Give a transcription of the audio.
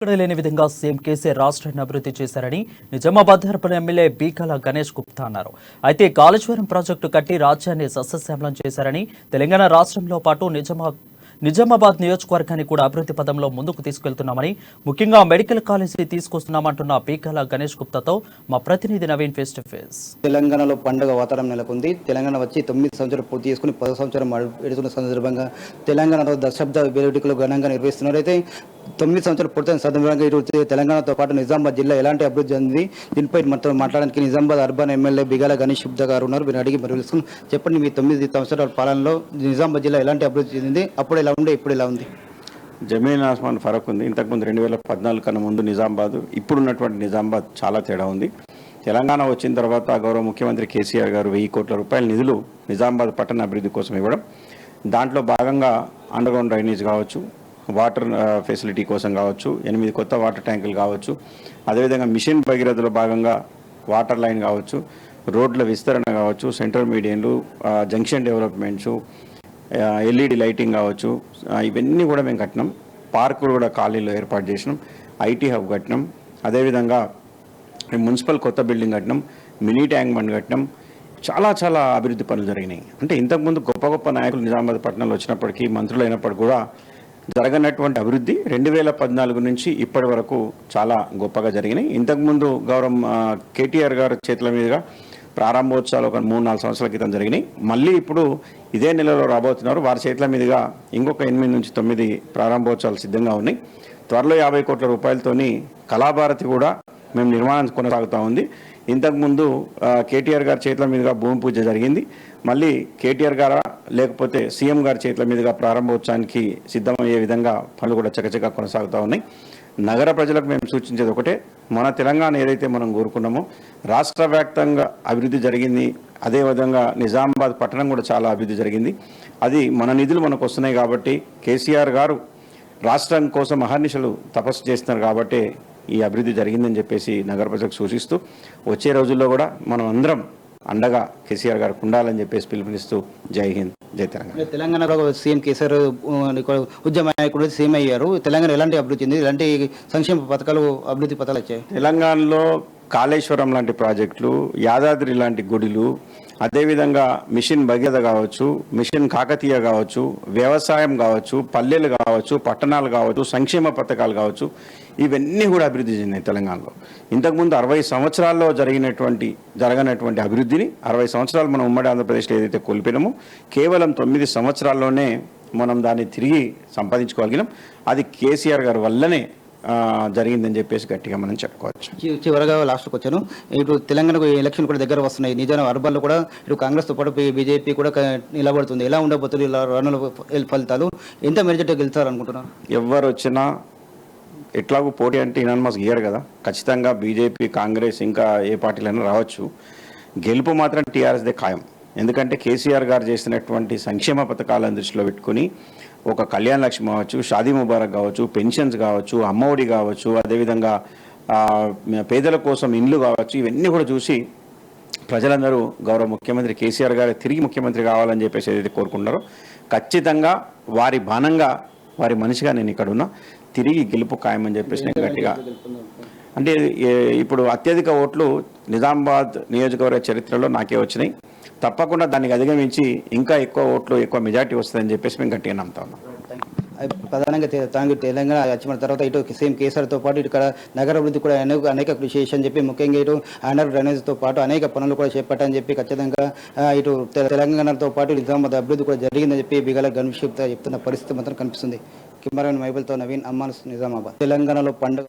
ఇక్కడ లేని విధంగా సీఎం కేసీఆర్ రాష్ట్రాన్ని అభివృద్ధి చేశారని నిజామాబాద్ అర్బన్ ఎమ్మెల్యే బీకాల గణేష్ గుప్తా అన్నారు. అయితే కాళేశ్వరం ప్రాజెక్టు కట్టి రాజ్యాన్ని సస్యశ్యామలం చేశారని, తెలంగాణ రాష్ట్రంలో పాటు నిజామాబాద్ నియోజకవర్గాన్ని కూడా అభివృద్ధి పదంలో ముందుకు తీసుకెళ్తున్నామని, ముఖ్యంగా మెడికల్ కాలేజీ తీసుకొస్తున్నామంటున్న బీకాల గణేష్ గుప్తాతో మా ప్రతినిధి నవీన్ ఫేస్ టు ఫేస్. తెలంగాణలో పండుగ వాతావరణం నెలకొంది. తెలంగాణ వచ్చి 9 సంవత్సరాలు పూర్తి చేసుకుని 10వ సంవత్సరం ఎడుతున్న సందర్భంగా తెలంగాణలో దశాబ్ద వేడుకలు ఘనంగా నిర్వహిస్తున్నారు. అయితే 9 సంవత్సరాలు పూర్తయిన సందర్భంగా ఇటు తెలంగాణతో పాటు నిజామాబాద్ జిల్లా ఎలాంటి అభివృద్ధి చెందింది, దీనిపై మనతో మాట్లాడడానికి నిజామాబాద్ అర్బన్ ఎమ్మెల్యే బిగాల గణేష్ గుప్తా గారు ఉన్నారు. మీరు అడిగి మరి తెలుసుకుని చెప్పండి, మీ 9 సంవత్సరాల పాలనలో నిజామాబాద్ జిల్లా ఎలాంటి అభివృద్ధి చెందింది, అప్పుడు ఎలా ఉండే ఇప్పుడు ఎలా ఉంది? జమీన్ ఆస్మాన్ ఫరక్ ఉంది. ఇంతకుముందు 2014 కన్నా ముందు నిజామాబాద్, ఇప్పుడున్నటువంటి నిజామాబాద్ చాలా తేడా ఉంది. తెలంగాణ వచ్చిన తర్వాత గౌరవ ముఖ్యమంత్రి కేసీఆర్ గారు 1000 కోట్ల రూపాయల నిధులు నిజామాబాద్ పట్టణ అభివృద్ధి కోసం ఇవ్వడం, దాంట్లో భాగంగా అండర్గ్రౌండ్ డ్రైనేజ్ కావచ్చు, వాటర్ ఫెసిలిటీ కోసం కావచ్చు, 8 కొత్త వాటర్ ట్యాంకులు కావచ్చు, అదేవిధంగా మిషన్ భగీరథలో భాగంగా వాటర్ లైన్ కావచ్చు, రోడ్ల విస్తరణ కావచ్చు, సెంట్రల్ మీడియన్లు, జంక్షన్ డెవలప్మెంట్స్, ఎల్ఈడి లైటింగ్ కావచ్చు, ఇవన్నీ కూడా మేము కట్టినాం. పార్కులు కూడా ఖాళీలో ఏర్పాటు చేసినాం, ఐటీ హబ్ కట్టినాం, అదేవిధంగా మున్సిపల్ కొత్త బిల్డింగ్ కట్టినాం, మినీ ట్యాంక్ బండ్ కట్టినాం. చాలా చాలా అభివృద్ధి పనులు జరిగినాయి. అంటే ఇంతకుముందు గొప్ప గొప్ప నాయకులు నిజామాబాద్ పట్టణంలో వచ్చినప్పటికీ, మంత్రులు అయినప్పటికీ కూడా జరగనటువంటి అభివృద్ధి 2014 నుంచి ఇప్పటి వరకు చాలా గొప్పగా జరిగినాయి. ఇంతకుముందు గౌరవం కేటీఆర్ గారి చేతుల మీదుగా ప్రారంభోత్సవాలు ఒక 3-4 సంవత్సరాల క్రితం జరిగినాయి. మళ్ళీ ఇప్పుడు ఇదే నెలలో రాబోతున్నారు. వారి చేతుల మీదుగా ఇంకొక 8 నుంచి 9 ప్రారంభోత్సవాలు సిద్ధంగా ఉన్నాయి. త్వరలో 50 కోట్ల రూపాయలతోని కళాభారతి కూడా మేము నిర్మాణం కొనసాగుతూ ఉంది. ఇంతకుముందు కేటీఆర్ గారి చేతుల మీదుగా భూమి పూజ జరిగింది. మళ్ళీ కేటీఆర్ గారా లేకపోతే సీఎం గారి చేతుల మీదుగా ప్రారంభోత్సవానికి సిద్ధమయ్యే విధంగా పనులు కూడా చకచకా కొనసాగుతూ ఉన్నాయి. నగర ప్రజలకు మేము సూచించేది ఒకటే, మన తెలంగాణ ఏదైతే మనం కోరుకున్నామో రాష్ట్ర వ్యాప్తంగా అభివృద్ధి జరిగింది. అదేవిధంగా నిజామాబాద్ పట్టణం కూడా చాలా అభివృద్ధి జరిగింది. అది మన నిధులు మనకు వస్తున్నాయి కాబట్టి, కేసీఆర్ గారు రాష్ట్రం కోసం అహర్నిశలు తపస్సు చేస్తున్నారు కాబట్టి ఈ అభివృద్ధి జరిగిందని చెప్పేసి నగర ప్రజలకు సూచిస్తూ, వచ్చే రోజుల్లో కూడా మనం అందరం అండగా కేసీఆర్ గారికి ఉండాలని చెప్పేసి పిలుపునిస్తూ జై హింద్, జై తెలంగాణ. తెలంగాణలో సీఎం కేసీఆర్ ఉద్యమ నాయకుడు సీఎం అయ్యారు. తెలంగాణ ఎలాంటి అభివృద్ధి చెంది, ఎలాంటి సంక్షేమ పథకాలు అభివృద్ధి పథకాలు వచ్చాయి? తెలంగాణలో కాళేశ్వరం లాంటి ప్రాజెక్టులు, యాదాద్రి లాంటి గుడిలు, అదేవిధంగా మిషన్ భగీరథ కావచ్చు, మిషన్ కాకతీయ కావచ్చు, వ్యవసాయం కావచ్చు, పల్లెలు కావచ్చు, పట్టణాలు కావచ్చు, సంక్షేమ పథకాలు కావచ్చు, ఇవన్నీ కూడా అభివృద్ధి చెందినాయి తెలంగాణలో. ఇంతకుముందు 60 సంవత్సరాల్లో జరగనటువంటి అభివృద్ధిని 60 సంవత్సరాలు మనం ఉమ్మడి ఆంధ్రప్రదేశ్లో ఏదైతే కోల్పోయినామో కేవలం 9 సంవత్సరాల్లోనే మనం దాన్ని తిరిగి సంపాదించుకోగలిగినాం. అది కేసీఆర్ గారి వల్లనే జరిగిందని చెప్పేసి గట్టిగా మనం చెప్పుకోవచ్చు. చివరగా లాస్ట్కి వచ్చాను, ఇటు తెలంగాణకు ఎలక్షన్ కూడా దగ్గర వస్తున్నాయి. నిజామాబాద్ అర్బన్లో కూడా ఇటు కాంగ్రెస్తో పాటు బీజేపీ కూడా నిలబడుతుంది. ఎలా ఉండబోతుంది ఇలా రన్నుల ఫలితాలు? ఎంత మెజార్టీ గెలుస్తారనుకుంటున్నారు? ఎవరు వచ్చినా ఎట్లాగూ పోటీ అంటే ఇనానమస్ గీయరు కదా. ఖచ్చితంగా బీజేపీ, కాంగ్రెస్, ఇంకా ఏ పార్టీలైనా రావచ్చు. గెలుపు మాత్రం టీఆర్ఎస్దే ఖాయం. ఎందుకంటే కేసీఆర్ గారు చేసినటువంటి సంక్షేమ పథకాలను దృష్టిలో పెట్టుకుని ఒక కళ్యాణ లక్ష్మి కావచ్చు, షాదీ ముబారక్ కావచ్చు, పెన్షన్స్ కావచ్చు, అమ్మఒడి కావచ్చు, అదేవిధంగా పేదల కోసం ఇండ్లు కావచ్చు, ఇవన్నీ కూడా చూసి ప్రజలందరూ గౌరవ ముఖ్యమంత్రి కేసీఆర్ గారు తిరిగి ముఖ్యమంత్రి కావాలని చెప్పేసి ఏదైతే కోరుకుంటారో ఖచ్చితంగా వారి బాణంగా, వారి మనిషిగా నేను ఇక్కడ ఉన్నా, తిరిగి గెలుపు ఖాయమని చెప్పేసి నేను గట్టిగా, అంటే ఇప్పుడు అత్యధిక ఓట్లు నిజామాబాద్ నియోజకవర్గ చరిత్రలో నాకే వచ్చినాయి. తప్పకుండా దానికి అధిగమించి ఇంకా ఎక్కువ ఓట్లు, ఎక్కువ మెజార్టీ వస్తుందని చెప్పేసి మేము గట్టిగా నమ్ముతా ఉన్నాం. ప్రధానంగా తెలంగాణ వచ్చిన తర్వాత ఇటు సీఎం కేసీఆర్తో పాటు ఇక్కడ నగర అభివృద్ధి కూడా అనేక కృషి చేసి చెప్పి, ముఖ్యంగా ఇటు అండర్ డ్రైనేజ్తో పాటు అనేక పనులు కూడా చేపట్టాలని చెప్పి ఖచ్చితంగా ఇటు తెలంగాణతో పాటు నిజామాబాద్ అభివృద్ధి కూడా జరిగిందని చెప్పి బిగాల గణేష్ గుప్తా చెప్తున్న పరిస్థితి మాత్రం కనిపిస్తుంది. కెమెరామెన్ మైబుల్తో నవీన్, అమ్మాన్, నిజామాబాద్. తెలంగాణలో పండుగ